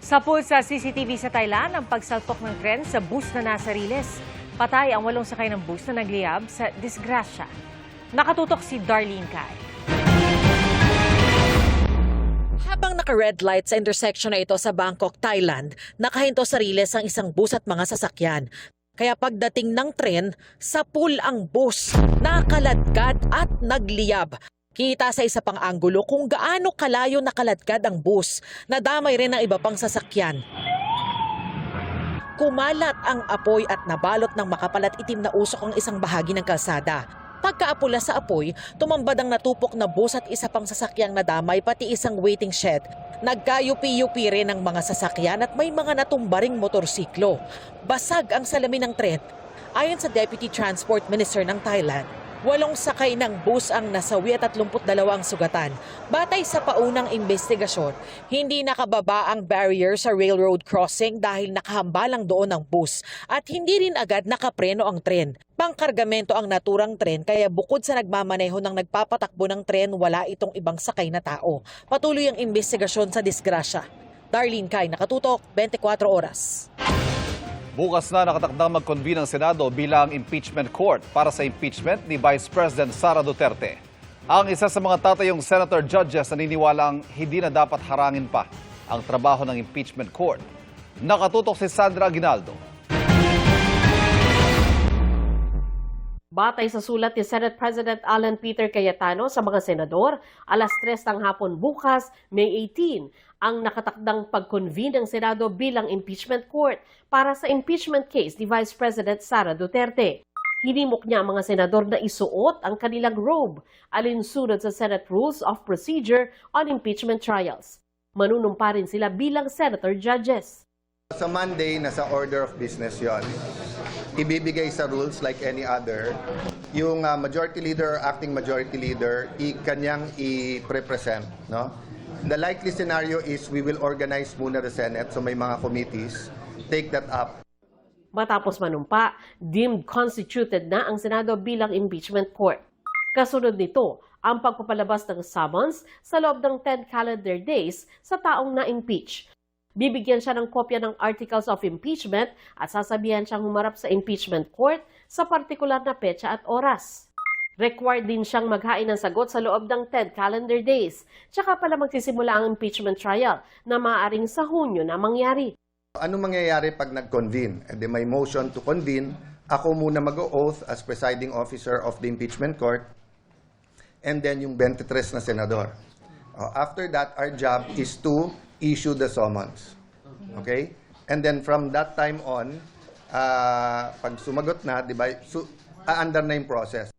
Sapul sa CCTV sa Thailand ang pagsalpok ng tren sa bus na nasa Riles. Patay ang 8 sakay ng bus na nagliyab sa disgrasya. Nakatutok si Darlene Kai. Habang naka-red light sa intersection na ito sa Bangkok, Thailand, nakahinto sa Riles ang isang bus at mga sasakyan. Kaya pagdating ng tren, sapul ang bus, nakaladkad at nagliyab. Kita sa isa pang anggulo kung gaano kalayo nakaladkad ang bus. Nadamay rin ang iba pang sasakyan. Kumalat ang apoy at nabalot ng makapal at itim na usok ang isang bahagi ng kalsada. Pagkaapula sa apoy, tumambad ang natupok na bus at isa pang sasakyang nadamay pati isang waiting shed. Nagkayupi-yupi rin ang mga sasakyan at may mga natumbaring motorsiklo. Basag ang salamin ng tren. Ayon sa Deputy Transport Minister ng Thailand, 8 sakay ng bus ang nasawi at 32 ang sugatan. Batay sa paunang investigasyon, hindi nakababa ang barrier sa railroad crossing dahil nakahambalang doon ang bus at hindi rin agad nakapreno ang tren. Pangkargamento ang naturang tren kaya bukod sa nagmamaneho ng nagpapatakbo ng tren, wala itong ibang sakay na tao. Patuloy ang investigasyon sa disgrasya. Darlene Kai, Nakatutok, 24 Oras. Bukas na nakatakdang mag-convene ang Senado bilang impeachment court para sa impeachment ni Vice President Sara Duterte. Ang isa sa mga tatayong senator judges naniniwalang hindi na dapat harangin pa ang trabaho ng impeachment court. Nakatutok si Sandra Aguinaldo. Batay sa sulat ni Senate President Alan Peter Cayetano sa mga senador, alas 3 ng hapon bukas, May 18, ang nakatakdang pag-convene ng Senado bilang impeachment court para sa impeachment case ni Vice President Sara Duterte. Hinimok niya ang mga senador na isuot ang kanilang robe, alinsunod sa Senate Rules of Procedure on Impeachment Trials. Manunumpa rin sila bilang senator judges. Sa Monday, nasa order of business yon. Ibibigay sa rules like any other. Yung majority leader or acting majority leader, kanyang i-represent. No? The likely scenario is we will organize muna the Senate, so may mga committees, take that up. Matapos manumpa, deemed constituted na ang Senado bilang impeachment court. Kasunod nito, ang pagpapalabas ng summons sa loob ng 10 calendar days sa taong na-impeach. Bibigyan siya ng kopya ng Articles of Impeachment at sasabihan siyang humarap sa impeachment court sa partikular na petsa at oras. Required din siyang maghain ng sagot sa loob ng 10 calendar days. Tsaka pala magsisimula ang impeachment trial na maaaring sa Hunyo na mangyari. Ano mangyayari pag nag-convene? And then may motion to convene. Ako muna mag-oath as presiding officer of the impeachment court. And then yung 23 na senador. After that, our job is to issue the summons. Okay? And then from that time on, pag sumagot na, di ba, aandar na yung process.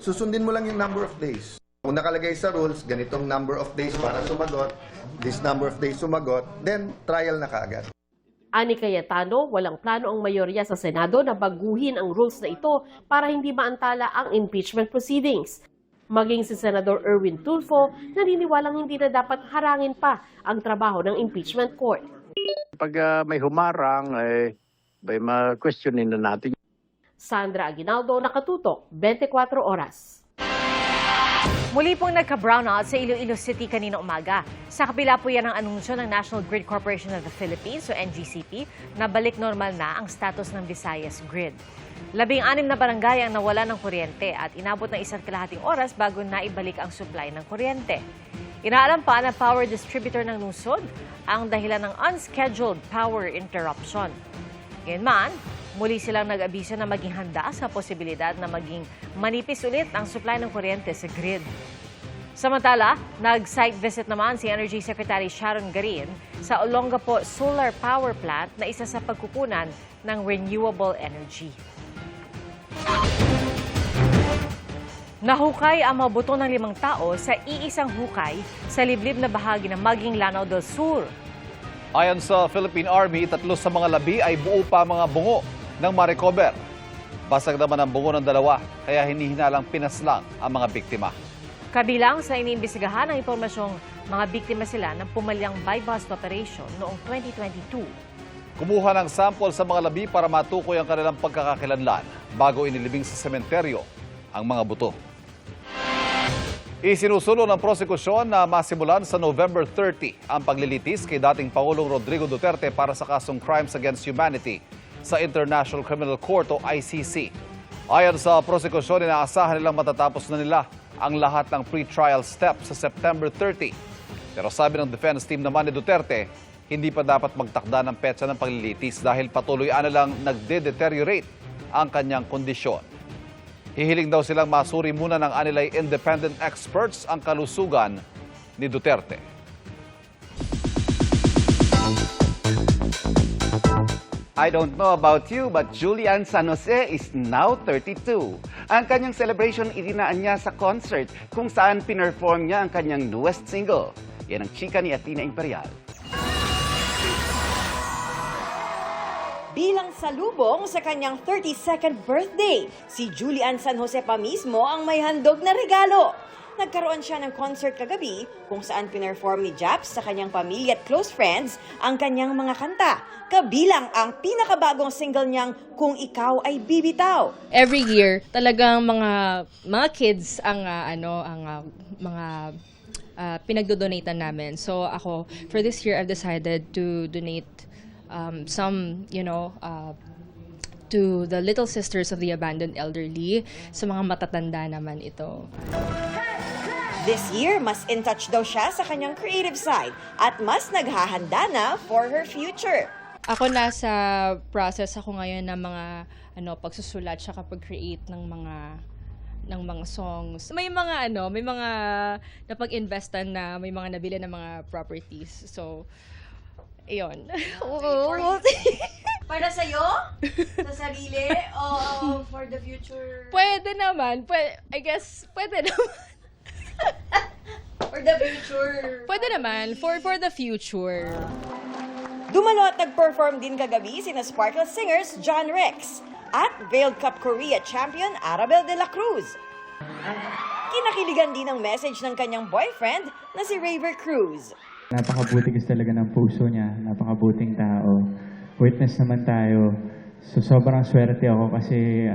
Susundin mo lang yung number of days. Kung nakalagay sa rules, ganitong number of days para sumagot, this number of days sumagot, then trial na kaagad. Ani Cayetano, walang plano ang mayorya sa Senado na baguhin ang rules na ito para hindi maantala ang impeachment proceedings. Maging si Senador Erwin Tulfo, naniniwalang hindi na dapat harangin pa ang trabaho ng impeachment court. Pag may humarang, may ma-questionin na natin. Sandra Aguinaldo, Nakatutok, 24 Oras. Muli pong nagka-brownout sa Iloilo City kanina umaga. Sa kabila po yan ang anunsyo ng National Grid Corporation of the Philippines o NGCP na balik normal na ang status ng Visayas Grid. 16 na barangay ang nawala ng kuryente at inabot ng 1.5 oras bago naibalik ang supply ng kuryente. Inaalam pa na power distributor ng lungsod ang dahilan ng unscheduled power interruption. Ngayon man, muli silang nag-abiso na maging handa sa posibilidad na maging manipis ulit ang supply ng kuryente sa grid. Samantala, nag-site visit naman si Energy Secretary Sharon Garin sa Olongapo Solar Power Plant na isa sa pagkukunan ng renewable energy. Nahukay ang mga buto ng 5 tao sa iisang hukay sa liblib na bahagi ng Maging Lanao del Sur. Ayon sa Philippine Army, 3 sa mga labi ay buo pa mga bungo ng ma-recover. Basag naman ang bungo ng 2, kaya hinihinalang pinaslang ang mga biktima. Kabilang sa iniimbestigahan ang impormasyong mga biktima sila ng pumalyang buy-bust operation noong 2022. Kumuha ng sample sa mga labi para matukoy ang kanilang pagkakakilanlan bago inilibing sa sementeryo ang mga buto. Isinusulong ng prosekusyon na masimulan sa November 30 ang paglilitis kay dating Pangulong Rodrigo Duterte para sa kasong Crimes Against Humanity sa International Criminal Court o ICC. Ayon sa prosekusyon, inaasahan nilang matatapos na nila ang lahat ng pre-trial steps sa September 30. Pero sabi ng defense team naman ni Duterte, hindi pa dapat magtakda ng petsa ng paglilitis dahil patuloy lang nagde-deteriorate ang kanyang kondisyon. Hihiling daw silang masuri muna ng anilay independent experts ang kalusugan ni Duterte. I don't know about you, but Julian San Jose is now 32. Ang kanyang celebration itinaan niya sa concert kung saan pinerform niya ang kanyang newest single. Yan ang chika ni Athena Imperial. Bilang salubong sa kanyang 32nd birthday, si Julian San Jose pa mismo ang may handog na regalo. Nagkaroon siya ng concert kagabi kung saan pinerform ni Japs sa kanyang pamilya at close friends ang kanyang mga kanta, kabilang ang pinakabagong single niyang Kung Ikaw Ay Bibitaw. Every year, talagang mga kids ang pinagdodonatan namin. So ako, for this year, I've decided to donate some, to the Little Sisters of the Abandoned Elderly. Sa mga matatanda naman ito. This year, mas in touch daw siya sa kanyang creative side at mas naghahanda na for her future. Ako nasa process ako ngayon ng mga pagsusulat saka pag-create ng mga songs. May mga napag-investan na, may mga nabili na mga properties. So, ayun. Para sa'yo? Sa sarili? O for the future? Pwede naman. I guess, pwede naman. For the future? Pwede naman. For the future. Dumalo at nag-perform din kagabi sina Sparkle Singers John Rex at Veiled Cup Korea champion Arabel de la Cruz. Kinakiligan din ang message ng kanyang boyfriend na si Raver Cruz. Napakabuti kasi talaga ng puso niya, napakabuting tao. Witness naman tayo. So sobrang swerte ako kasi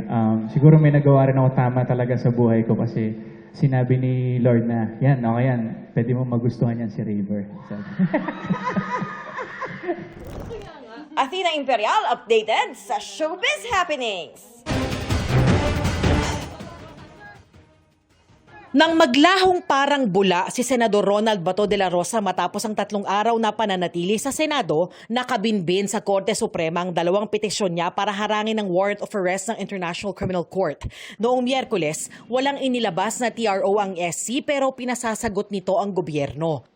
siguro may nagawa rin ako tama talaga sa buhay ko kasi sinabi ni Lord na, yan, okay yan, pwede mo magustuhan yan si Raver. Athena Imperial updated sa Showbiz Happenings. Nang maglahong parang bula si Senador Ronald Bato de la Rosa matapos ang 3 araw na pananatili sa Senado, nakabinbin sa Korte Suprema ang 2 petisyon niya para harangin ang warrant of arrest ng International Criminal Court. Noong Miyerkules, walang inilabas na TRO ang SC pero pinasasagot nito ang gobyerno.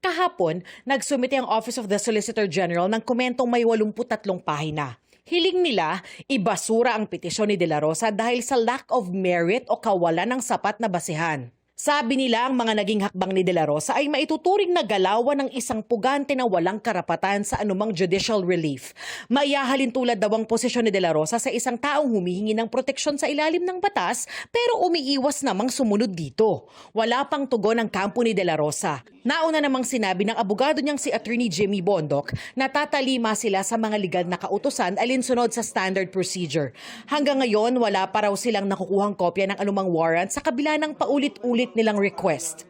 Kahapon, nagsumite ang Office of the Solicitor General ng komentong may 83 pahina. Hiling nila, ibasura ang petisyon ni De La Rosa dahil sa lack of merit o kawalan ng sapat na basehan. Sabi nila ang mga naging hakbang ni De La Rosa ay maituturing na galawan ng isang pugante na walang karapatan sa anumang judicial relief. Maihahalin tulad daw ang posisyon ni De La Rosa sa isang taong humihingi ng proteksyon sa ilalim ng batas pero umiiwas namang sumunod dito. Wala pang tugon ang kampo ni De La Rosa. Nauna namang sinabi ng abogado niyang si Attorney Jimmy Bondoc na tatalima sila sa mga legal na kautusan alinsunod sa standard procedure. Hanggang ngayon, wala pa raw silang nakukuhang kopya ng anumang warrant sa kabila ng paulit-ulit nilang request.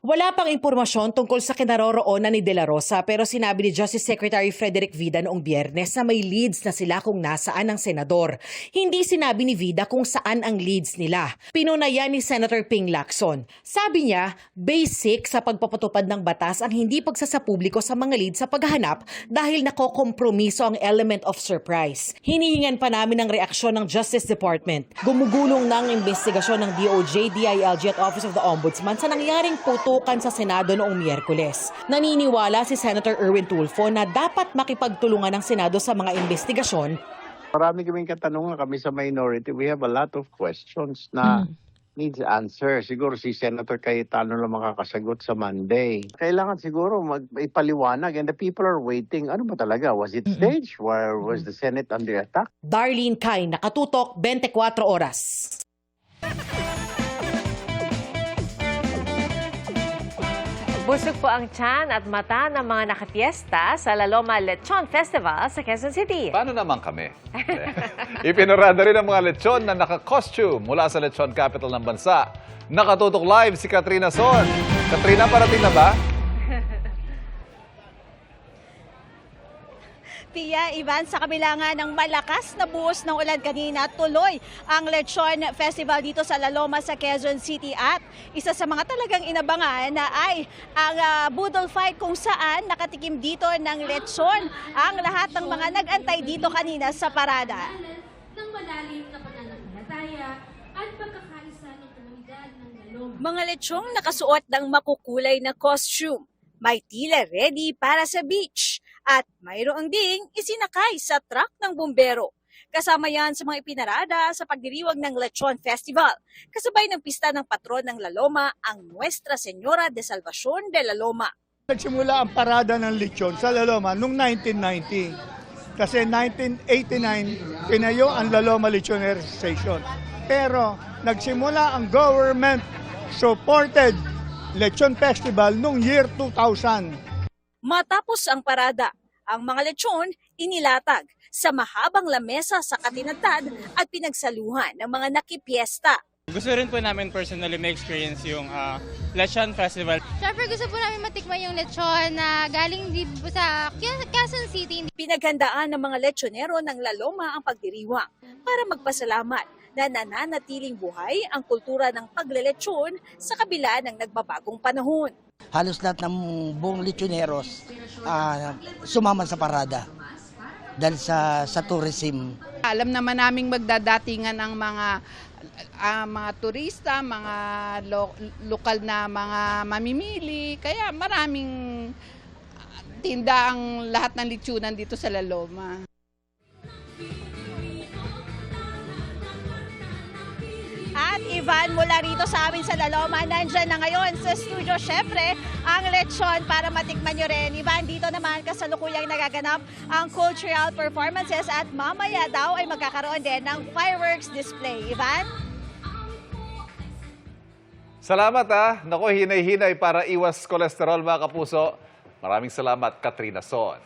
Wala pang impormasyon tungkol sa kinaroroonan ni De La Rosa pero sinabi ni Justice Secretary Frederick Vida noong Biyernes na may leads na sila kung nasaan ang senador. Hindi sinabi ni Vida kung saan ang leads nila. Pinunayan ni Senator Ping Lacson. Sabi niya, basic sa pagpapatupad ng batas ang hindi pagsasapubliko sa mga leads sa paghahanap dahil nakokompromiso ang element of surprise. Hinihingan pa namin ang reaksyon ng Justice Department. Gumugulong na ang investigasyon ng DOJ, DILG at Office of the Ombudsman sa nangyaring putukan sa Senado noong Miyerkules. Naniniwala si Senator Erwin Tulfo na dapat makipagtulungan ng Senado sa mga investigasyon. Marami kaming katanungan kami sa minority. We have a lot of questions na needs answer. Siguro si Senator Cayetano lang makakasagot sa Monday. Kailangan siguro ipaliwanag and the people are waiting. Ano ba talaga? Was it staged? Where was the Senate under attack? Darlene Kai, Nakatutok, 24 Oras. Busog po ang tiyan at mata ng mga nakapiesta sa La Loma Lechon Festival sa Quezon City. Paano naman kami? Ipinarada rin ang mga lechon na naka-costume mula sa lechon capital ng bansa. Nakatutok live si Katrina Son. Katrina, parating na ba? Pia, Ivan, sa kabila nga ng malakas na buhos ng ulan kanina, tuloy ang Lechon Festival dito sa La Loma sa Quezon City. At isa sa mga talagang inabangan na ay ang Boodle Fight kung saan nakatikim dito ng lechon ang lahat ng mga nag-antay dito kanina sa parada. Ng malalim na pananampalataya at pagkakaisa ng komunidad ng La Loma. Mga lechong nakasuot ng makukulay na costume. May tila ready para sa beach. At mayroong ding isinakay sa truck ng bumbero. Kasama yan sa mga ipinarada sa pagdiriwag ng Lechon Festival. Kasabay ng pista ng patron ng La Loma, ang Nuestra Señora de Salvacion de La Loma. Nagsimula ang parada ng lechon sa La Loma noong 1990. Kasi 1989, pinayo ang La Loma Lechoner Station. Pero nagsimula ang government-supported Lechon Festival noong year 2000. Matapos ang parada, ang mga lechon inilatag sa mahabang lamesa sa katinatad at pinagsaluhan ng mga nakipiesta. Gusto rin po namin personally ma-experience yung Lechon Festival. Siyempre gusto po namin matikman yung lechon na galing dito sa Quezon City. Pinaghandaan ng mga lechonero ng La Loma ang pagdiriwang para magpasalamat na nananatiling buhay ang kultura ng paglelechon sa kabila ng nagbabagong panahon. Halos lahat ng buong lechoneros sumama sa parada dahil sa tourism. Alam naman naming magdadatingan ang mga turista, mga lokal na mga mamimili. Kaya maraming tinda ang lahat ng lechonan dito sa La Loma. At Ivan, mula rito sa amin sa La Loma, nandyan na ngayon sa studio, syempre, ang lechon para matikman nyo rin. Ivan, dito naman kasalukuyang nagaganap ang cultural performances at mamaya daw ay magkakaroon din ng fireworks display. Ivan? Salamat Naku, hinay-hinay para iwas kolesterol mga kapuso. Maraming salamat, Katrina Son.